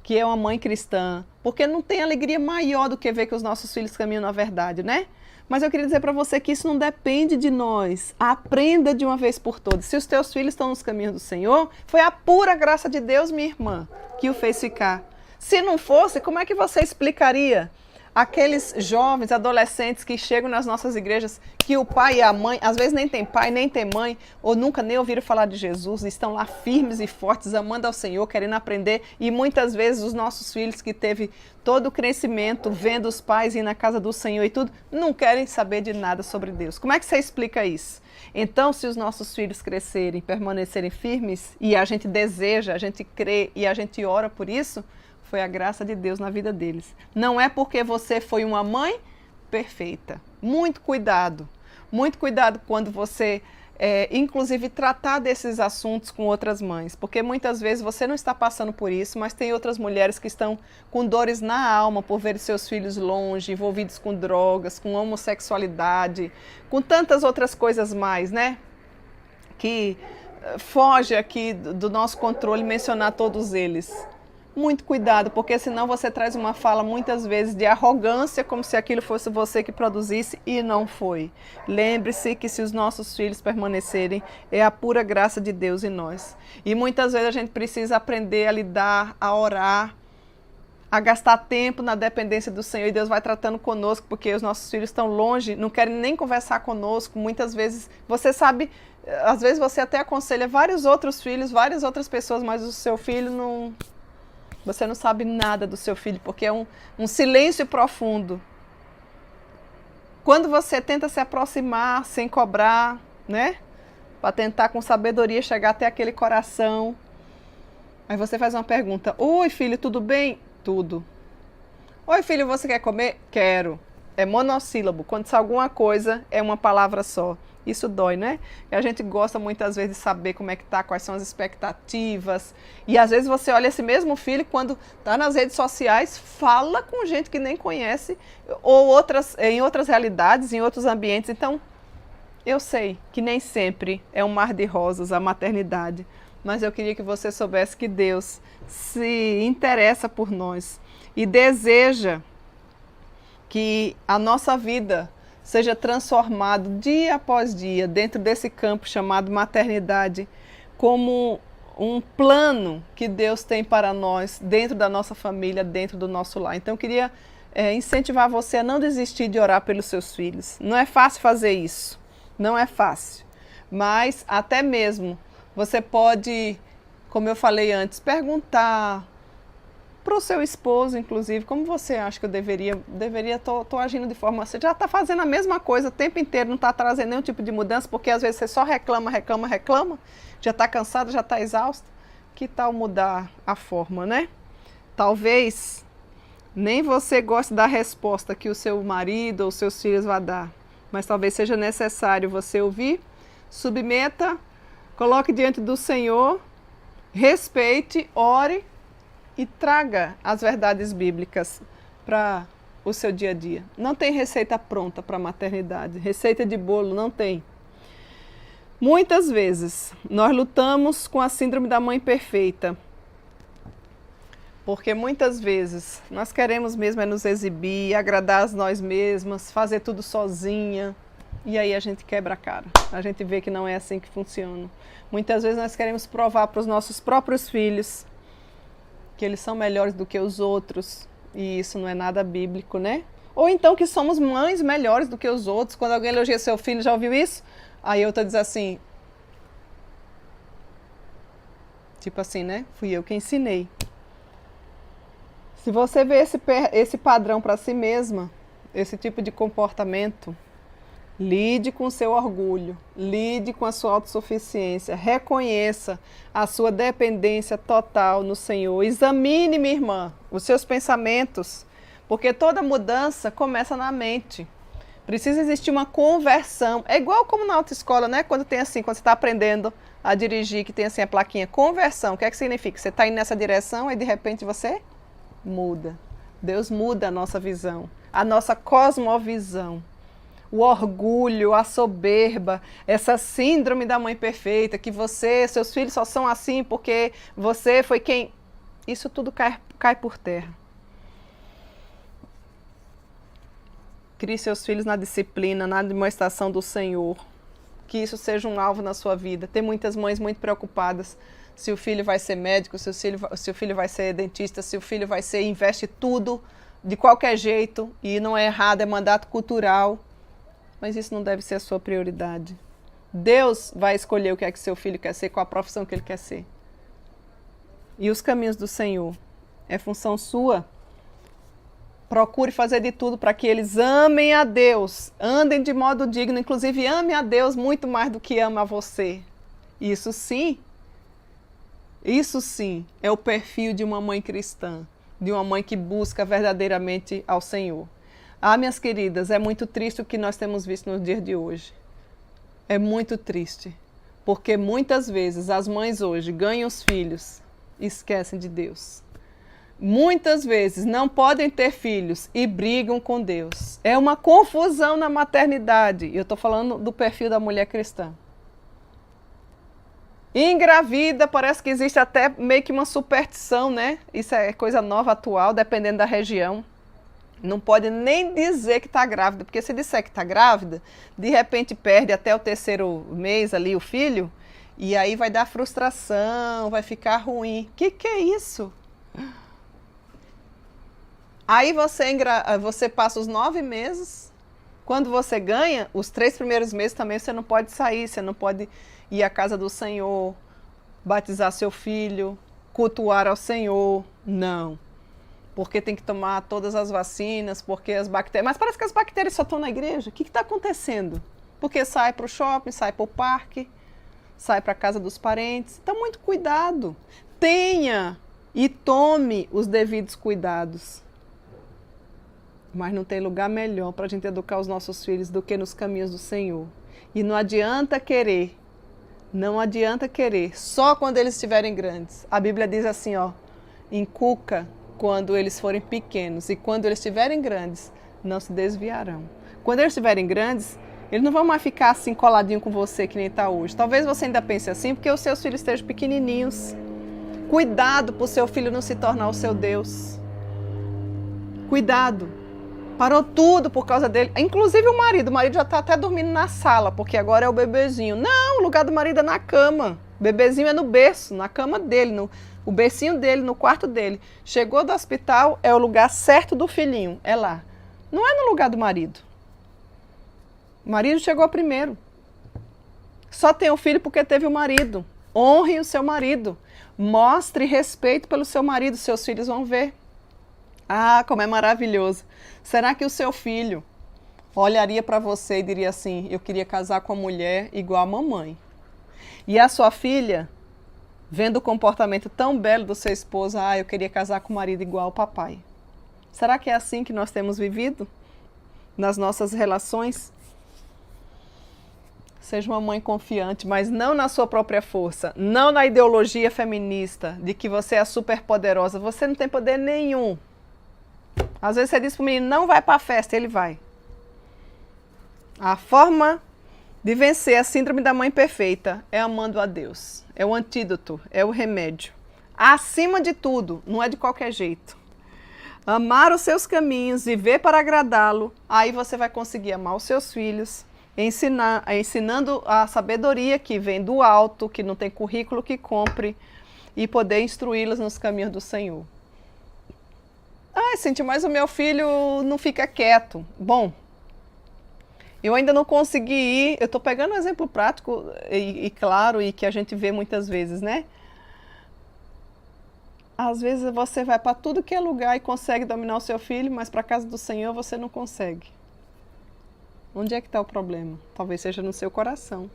que é uma mãe cristã. Porque não tem alegria maior do que ver que os nossos filhos caminham na verdade, né? Mas eu queria dizer para você que isso não depende de nós. Aprenda de uma vez por todas. Se os teus filhos estão nos caminhos do Senhor, foi a pura graça de Deus, minha irmã, que o fez ficar. Se não fosse, como é que você explicaria aqueles jovens, adolescentes que chegam nas nossas igrejas, que o pai e a mãe, às vezes nem tem pai, nem tem mãe, ou nunca nem ouviram falar de Jesus, estão lá firmes e fortes, amando ao Senhor, querendo aprender, e muitas vezes os nossos filhos que teve todo o crescimento, vendo os pais ir na casa do Senhor e tudo, não querem saber de nada sobre Deus. Como é que você explica isso? Então, se os nossos filhos crescerem, permanecerem firmes, e a gente deseja, a gente crê e a gente ora por isso, foi a graça de Deus na vida deles. Não é porque você foi uma mãe perfeita. Muito cuidado quando você, inclusive, tratar desses assuntos com outras mães. Porque muitas vezes você não está passando por isso, mas tem outras mulheres que estão com dores na alma por ver seus filhos longe, envolvidos com drogas, com homossexualidade, com tantas outras coisas mais, né? Que foge aqui do nosso controle mencionar todos eles. Muito cuidado, porque senão você traz uma fala muitas vezes de arrogância, como se aquilo fosse você que produzisse, e não foi. Lembre-se que se os nossos filhos permanecerem, é a pura graça de Deus em nós. E muitas vezes a gente precisa aprender a lidar, a orar, a gastar tempo na dependência do Senhor, e Deus vai tratando conosco, porque os nossos filhos estão longe, não querem nem conversar conosco. Muitas vezes, você sabe, às vezes você até aconselha vários outros filhos, várias outras pessoas, mas o seu filho não... Você não sabe nada do seu filho, porque é um silêncio profundo. Quando você tenta se aproximar sem cobrar, né? Para tentar com sabedoria chegar até aquele coração. Aí você faz uma pergunta: oi, filho, tudo bem? Tudo. Oi, filho, você quer comer? Quero. É monossílabo. Quando diz alguma coisa, é uma palavra só. Isso dói, né? E a gente gosta muitas vezes de saber como é que tá, quais são as expectativas. E às vezes você olha esse mesmo filho, quando tá nas redes sociais, fala com gente que nem conhece, ou em outras realidades, em outros ambientes. Então, eu sei que nem sempre é um mar de rosas a maternidade, mas eu queria que você soubesse que Deus se interessa por nós e deseja que a nossa vida seja transformado dia após dia dentro desse campo chamado maternidade, como um plano que Deus tem para nós, dentro da nossa família, dentro do nosso lar. Então eu queria incentivar você a não desistir de orar pelos seus filhos. Não é fácil fazer isso, não é fácil, mas até mesmo você pode, como eu falei antes, perguntar para o seu esposo, inclusive, como você acha que eu deveria tô agindo de forma... Você já está fazendo a mesma coisa o tempo inteiro, não está trazendo nenhum tipo de mudança, porque às vezes você só reclama, já está cansado, já está exausto. Que tal mudar a forma, né? Talvez nem você goste da resposta que o seu marido ou os seus filhos vão dar, mas talvez seja necessário você ouvir, submeta, coloque diante do Senhor, respeite, ore, e traga as verdades bíblicas para o seu dia a dia. Não tem receita pronta para a maternidade, receita de bolo não tem. Muitas vezes nós lutamos com a síndrome da mãe perfeita, porque muitas vezes nós queremos mesmo nos exibir, agradar a nós mesmas, fazer tudo sozinha, e aí a gente quebra a cara. A gente vê que não é assim que funciona. Muitas vezes nós queremos provar para os nossos próprios filhos que eles são melhores do que os outros, e isso não é nada bíblico, né? Ou então que somos mães melhores do que os outros. Quando alguém elogia seu filho, já ouviu isso? Aí outra diz assim, tipo assim, né? Fui eu que ensinei. Se você vê esse padrão para si mesma, esse tipo de comportamento, lide com o seu orgulho, lide com a sua autossuficiência, reconheça a sua dependência total no Senhor. Examine, minha irmã, os seus pensamentos, porque toda mudança começa na mente. Precisa existir uma conversão. É igual como na autoescola, né? Quando tem assim, quando você está aprendendo a dirigir, que tem assim a plaquinha, conversão. O que é que significa? Você está indo nessa direção e de repente você muda. Deus muda a nossa visão, a nossa cosmovisão. O orgulho, a soberba, essa síndrome da mãe perfeita, que seus filhos só são assim porque você foi quem... Isso tudo cai por terra. Crie seus filhos na disciplina, na demonstração do Senhor. Que isso seja um alvo na sua vida. Tem muitas mães muito preocupadas se o filho vai ser médico, se o filho vai ser dentista, se o filho vai ser... Investe tudo de qualquer jeito, e não é errado, é mandato cultural. Mas isso não deve ser a sua prioridade. Deus vai escolher o que é que seu filho quer ser, qual a profissão que ele quer ser. E os caminhos do Senhor é função sua. Procure fazer de tudo para que eles amem a Deus, andem de modo digno, inclusive amem a Deus muito mais do que ama a você. Isso sim é o perfil de uma mãe cristã, de uma mãe que busca verdadeiramente ao Senhor. Ah, minhas queridas, é muito triste o que nós temos visto nos dias de hoje. É muito triste, porque muitas vezes as mães hoje ganham os filhos e esquecem de Deus. Muitas vezes não podem ter filhos e brigam com Deus. É uma confusão na maternidade. Eu estou falando do perfil da mulher cristã. Engravida, parece que existe até meio que uma superstição, né? Isso é coisa nova, atual, dependendo da região. Não pode nem dizer que está grávida, porque se disser que está grávida, de repente perde até o 3º mês ali o filho, e aí vai dar frustração, vai ficar ruim. Que é isso? Aí você passa os 9 meses, quando você ganha, os 3 primeiros meses também você não pode sair, você não pode ir à casa do Senhor, batizar seu filho, cultuar ao Senhor, não. Porque tem que tomar todas as vacinas, porque as bactérias... Mas parece que as bactérias só estão na igreja. O que está acontecendo? Porque sai para o shopping, sai para o parque, sai para a casa dos parentes. Então, muito cuidado. Tenha e tome os devidos cuidados. Mas não tem lugar melhor para a gente educar os nossos filhos do que nos caminhos do Senhor. E não adianta querer. Não adianta querer. Só quando eles estiverem grandes. A Bíblia diz assim, ó. Inculca quando eles forem pequenos. E quando eles estiverem grandes, não se desviarão. Quando eles estiverem grandes, eles não vão mais ficar assim coladinho com você que nem está hoje. Talvez você ainda pense assim, porque os seus filhos estejam pequenininhos. Cuidado para o seu filho não se tornar o seu Deus. Cuidado. Parou tudo por causa dele. Inclusive o marido já está até dormindo na sala, porque agora é o bebezinho. Não, o lugar do marido é na cama. O bebezinho é no berço, na cama dele, o bercinho dele, no quarto dele. Chegou do hospital, é o lugar certo do filhinho, é lá. Não é no lugar do marido. O marido chegou primeiro. Só tem o filho porque teve o marido. Honre o seu marido. Mostre respeito pelo seu marido, seus filhos vão ver. Ah, como é maravilhoso. Será que o seu filho olharia para você e diria assim, eu queria casar com uma mulher igual a mamãe? E a sua filha, vendo o comportamento tão belo do seu esposo, eu queria casar com um marido igual ao papai. Será que é assim que nós temos vivido nas nossas relações? Seja uma mãe confiante, mas não na sua própria força, não na ideologia feminista de que você é super poderosa. Você não tem poder nenhum. Às vezes você diz para o menino, não vai para a festa, ele vai. A forma de vencer a síndrome da mãe perfeita é amando a Deus. É o antídoto, é o remédio. Acima de tudo, não é de qualquer jeito. Amar os seus caminhos, viver para agradá-lo, aí você vai conseguir amar os seus filhos, ensinando a sabedoria que vem do alto, que não tem currículo que compre, e poder instruí-los nos caminhos do Senhor. Cíntia, mas o meu filho não fica quieto. Bom, eu ainda não consegui ir, eu estou pegando um exemplo prático e claro, e que a gente vê muitas vezes, né? Às vezes você vai para tudo que é lugar e consegue dominar o seu filho, mas para a casa do Senhor você não consegue. Onde é que está o problema? Talvez seja no seu coração.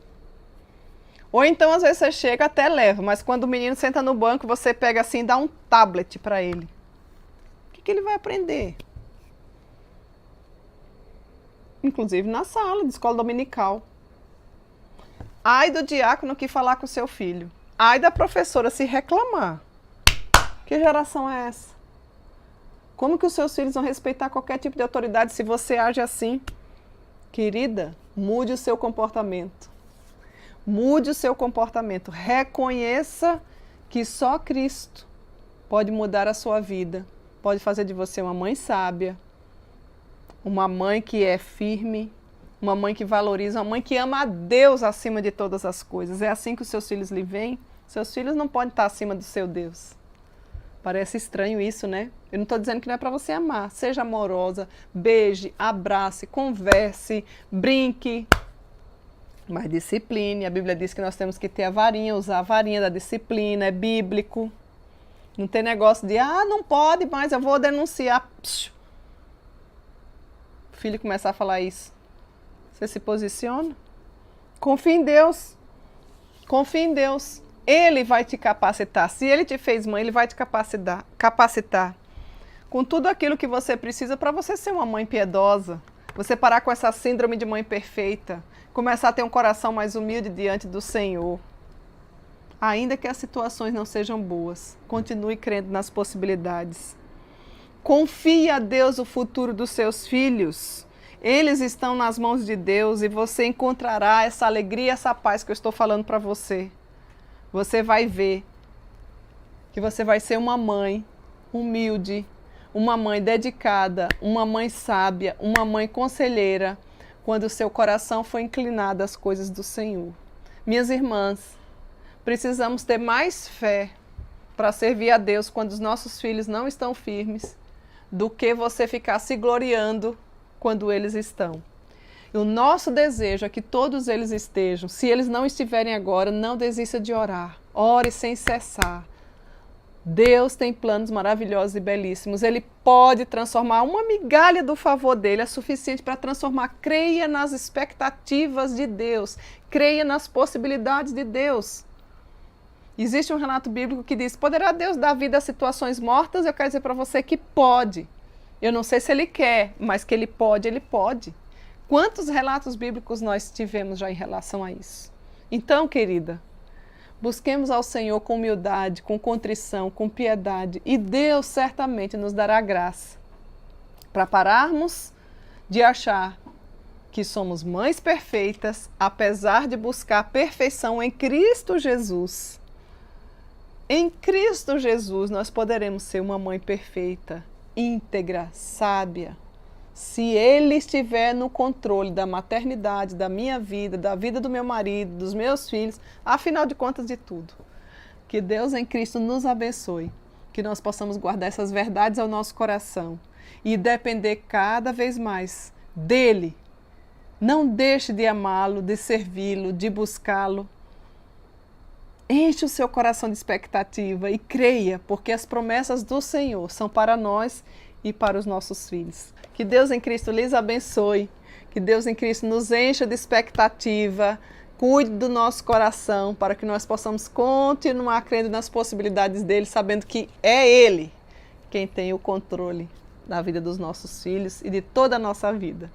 Ou então, às vezes, você chega até leva, mas quando o menino senta no banco, você pega assim e dá um tablet para ele. O que ele vai aprender? Inclusive na sala de escola dominical. Ai do diácono que falar com o seu filho. Ai da professora se reclamar. Que geração é essa? Como que os seus filhos vão respeitar qualquer tipo de autoridade se você age assim? Querida, mude o seu comportamento. Mude o seu comportamento. Reconheça que só Cristo pode mudar a sua vida. Pode fazer de você uma mãe sábia, uma mãe que é firme, uma mãe que valoriza, uma mãe que ama a Deus acima de todas as coisas. É assim que os seus filhos lhe veem. Seus filhos não podem estar acima do seu Deus. Parece estranho isso, né? Eu não estou dizendo que não é para você amar. Seja amorosa, beije, abrace, converse, brinque. Mas discipline. A Bíblia diz que nós temos que ter a varinha, usar a varinha da disciplina, é bíblico. Não tem negócio de, não pode mais, eu vou denunciar. Psh. O filho começar a falar isso. Você se posiciona? Confie em Deus. Confie em Deus. Ele vai te capacitar. Se ele te fez mãe, ele vai te capacitar com tudo aquilo que você precisa para você ser uma mãe piedosa. Você parar com essa síndrome de mãe perfeita. Começar a ter um coração mais humilde diante do Senhor. Ainda que as situações não sejam boas, continue crendo nas possibilidades. Confie a Deus o futuro dos seus filhos. Eles estão nas mãos de Deus e você encontrará essa alegria, essa paz que eu estou falando para você. você vai ver que você vai ser uma mãe humilde, uma mãe dedicada, uma mãe sábia, uma mãe conselheira, quando o seu coração for inclinado às coisas do Senhor. Minhas irmãs, precisamos ter mais fé para servir a Deus quando os nossos filhos não estão firmes, do que você ficar se gloriando quando eles estão. E o nosso desejo é que todos eles estejam. Se eles não estiverem agora, não desista de orar. Ore sem cessar. Deus tem planos maravilhosos e belíssimos. Ele pode transformar uma migalha do favor dele, é suficiente para transformar. Creia nas expectativas de Deus. Creia nas possibilidades de Deus. Existe um relato bíblico que diz: poderá Deus dar vida a situações mortas? Eu quero dizer para você que pode. Eu não sei se ele quer, mas que ele pode, ele pode. Quantos relatos bíblicos nós tivemos já em relação a isso? Então, querida, busquemos ao Senhor com humildade, com contrição, com piedade, e Deus certamente nos dará graça para pararmos de achar que somos mães perfeitas, apesar de buscar a perfeição em Cristo Jesus. Em Cristo Jesus nós poderemos ser uma mãe perfeita, íntegra, sábia. Se Ele estiver no controle da maternidade, da minha vida, da vida do meu marido, dos meus filhos, afinal de contas de tudo. Que Deus em Cristo nos abençoe, que nós possamos guardar essas verdades ao nosso coração e depender cada vez mais dEle. Não deixe de amá-lo, de servi-lo, de buscá-lo. Enche o seu coração de expectativa e creia, porque as promessas do Senhor são para nós e para os nossos filhos. Que Deus em Cristo lhes abençoe, que Deus em Cristo nos encha de expectativa, cuide do nosso coração para que nós possamos continuar crendo nas possibilidades dele, sabendo que é Ele quem tem o controle da vida dos nossos filhos e de toda a nossa vida.